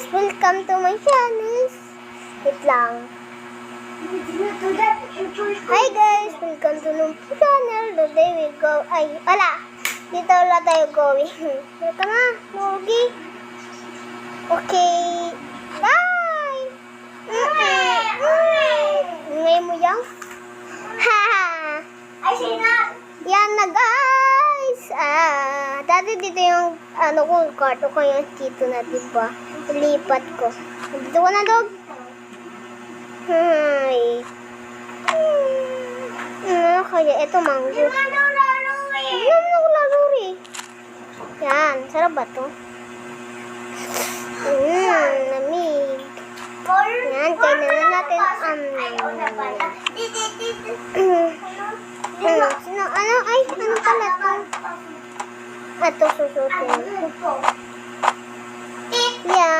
guys, welcome to my channel. Wait lang. Hi guys, welcome to my channel. Today we go, dito wala tayo going. Ito na, Mogi. Okay, bye! Ngayon mo yan? Haha! Yan na guys! Dati dito yung kwarto ko yung dito na, diba? Lipat ko. Dito ko na, dog. Hi. Kaya ito mango. Yan na laluri. Yan, sarap ba to? Lamig. Yan, kainin na natin. Ano pala to? Ito susutin. Yan.